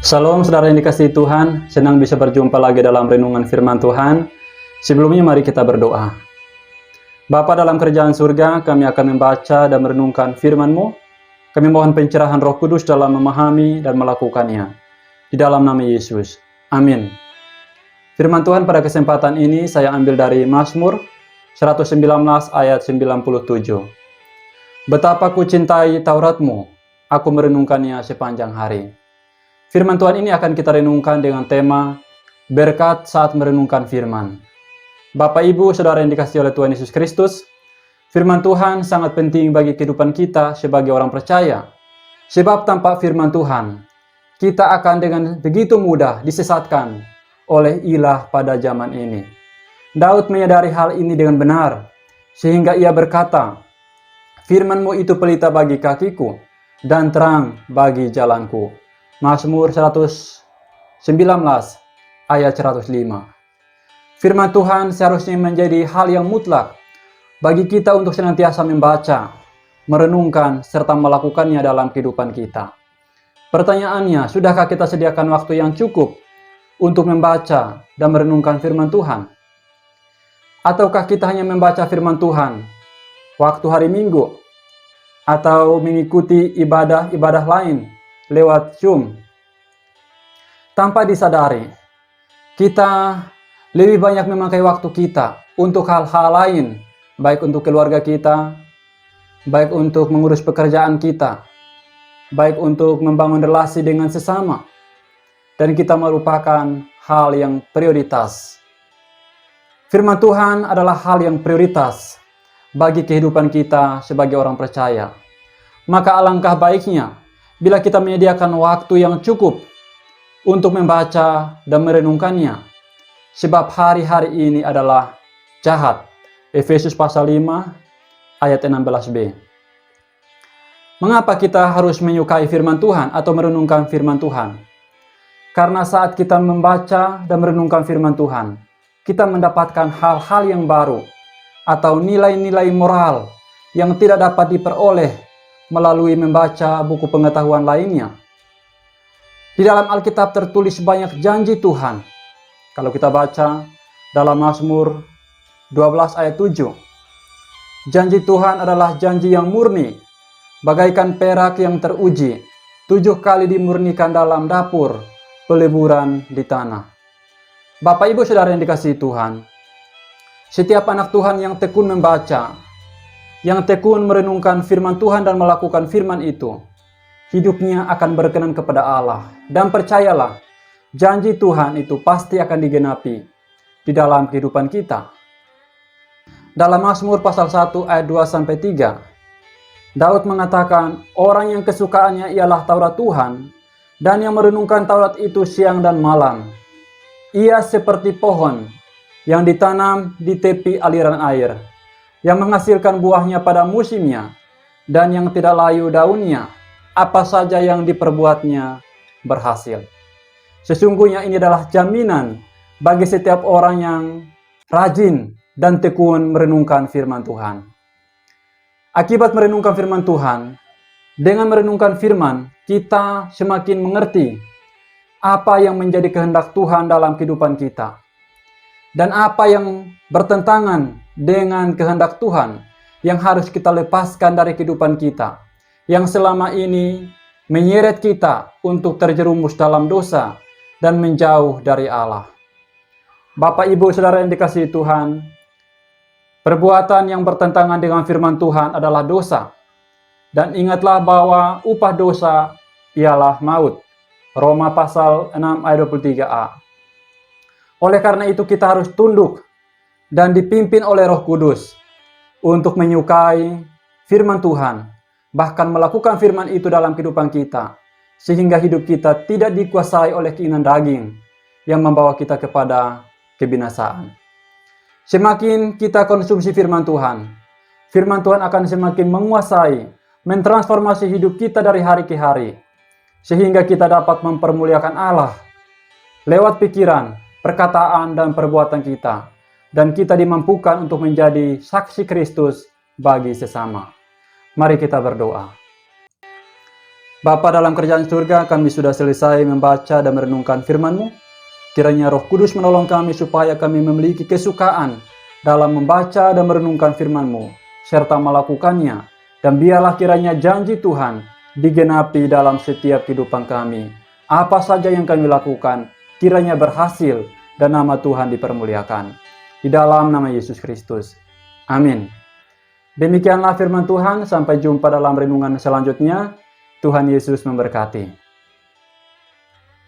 Shalom saudara yang dikasihi Tuhan, senang bisa berjumpa lagi dalam renungan firman Tuhan. Sebelumnya mari kita berdoa. Bapa dalam kerajaan surga, kami akan membaca dan merenungkan firman-Mu. Kami mohon pencerahan Roh Kudus dalam memahami dan melakukannya. Di dalam nama Yesus. Amin. Firman Tuhan pada kesempatan ini saya ambil dari Mazmur 119 ayat 97. Betapa ku cintai Taurat-Mu, aku merenungkannya sepanjang hari. Firman Tuhan ini akan kita renungkan dengan tema berkat saat merenungkan firman. Bapak, Ibu, Saudara yang dikasihi oleh Tuhan Yesus Kristus, firman Tuhan sangat penting bagi kehidupan kita sebagai orang percaya. Sebab tanpa firman Tuhan, kita akan dengan begitu mudah disesatkan oleh ilah pada zaman ini. Daud menyadari hal ini dengan benar, sehingga ia berkata, "Firman-Mu itu pelita bagi kakiku dan terang bagi jalanku." Mazmur 119 ayat 105. Firman Tuhan seharusnya menjadi hal yang mutlak bagi kita untuk senantiasa membaca, merenungkan, serta melakukannya dalam kehidupan kita. Pertanyaannya, sudahkah kita sediakan waktu yang cukup untuk membaca dan merenungkan firman Tuhan? Ataukah kita hanya membaca firman Tuhan waktu hari Minggu atau mengikuti ibadah-ibadah lain lewat Zoom? Tanpa disadari, kita lebih banyak memakai waktu kita untuk hal-hal lain, baik untuk keluarga kita, baik untuk mengurus pekerjaan kita, baik untuk membangun relasi dengan sesama, dan kita melupakan hal yang prioritas. Firman Tuhan adalah hal yang prioritas bagi kehidupan kita sebagai orang percaya. Maka alangkah baiknya bila kita menyediakan waktu yang cukup untuk membaca dan merenungkannya. Sebab hari-hari ini adalah jahat. Efesus pasal 5 ayat 16b. Mengapa kita harus menyukai firman Tuhan atau merenungkan firman Tuhan? Karena saat kita membaca dan merenungkan firman Tuhan, kita mendapatkan hal-hal yang baru atau nilai-nilai moral yang tidak dapat diperoleh melalui membaca buku pengetahuan lainnya. Di dalam Alkitab tertulis banyak janji Tuhan. Kalau kita baca dalam Mazmur 12 ayat 7. Janji Tuhan adalah janji yang murni, bagaikan perak yang teruji, 7 kali dimurnikan dalam dapur, peleburan di tanah. Bapak, Ibu, Saudara yang dikasihi Tuhan, setiap anak Tuhan yang tekun membaca, yang tekun merenungkan firman Tuhan dan melakukan firman itu, hidupnya akan berkenan kepada Allah. Dan percayalah, janji Tuhan itu pasti akan digenapi di dalam kehidupan kita. Dalam Mazmur pasal 1 ayat 2-3, Daud mengatakan, orang yang kesukaannya ialah Taurat Tuhan, dan yang merenungkan Taurat itu siang dan malam. Ia seperti pohon yang ditanam di tepi aliran air, yang menghasilkan buahnya pada musimnya, dan yang tidak layu daunnya. Apa saja yang diperbuatnya berhasil. Sesungguhnya ini adalah jaminan bagi setiap orang yang rajin dan tekun merenungkan firman Tuhan. Akibat merenungkan firman Tuhan, dengan merenungkan firman, kita semakin mengerti apa yang menjadi kehendak Tuhan dalam kehidupan kita. Dan apa yang bertentangan dengan kehendak Tuhan yang harus kita lepaskan dari kehidupan kita, yang selama ini menyeret kita untuk terjerumus dalam dosa dan menjauh dari Allah. Bapak, Ibu, Saudara yang dikasihi Tuhan, perbuatan yang bertentangan dengan firman Tuhan adalah dosa. Dan ingatlah bahwa upah dosa ialah maut. Roma pasal 6 ayat 23a. Oleh karena itu kita harus tunduk dan dipimpin oleh Roh Kudus untuk menyukai firman Tuhan, bahkan melakukan firman itu dalam kehidupan kita, sehingga hidup kita tidak dikuasai oleh keinginan daging yang membawa kita kepada kebinasaan. Semakin kita konsumsi firman Tuhan akan semakin menguasai, mentransformasi hidup kita dari hari ke hari, sehingga kita dapat mempermuliakan Allah lewat pikiran, perkataan, dan perbuatan kita, dan kita dimampukan untuk menjadi saksi Kristus bagi sesama. Mari kita berdoa. Bapa dalam kerajaan surga, kami sudah selesai membaca dan merenungkan firman-Mu. Kiranya Roh Kudus menolong kami supaya kami memiliki kesukaan dalam membaca dan merenungkan firman-Mu, serta melakukannya. Dan biarlah kiranya janji Tuhan digenapi dalam setiap kehidupan kami. Apa saja yang kami lakukan, kiranya berhasil dan nama Tuhan dipermuliakan. Di dalam nama Yesus Kristus. Amin. Demikianlah firman Tuhan, sampai jumpa dalam renungan selanjutnya. Tuhan Yesus memberkati.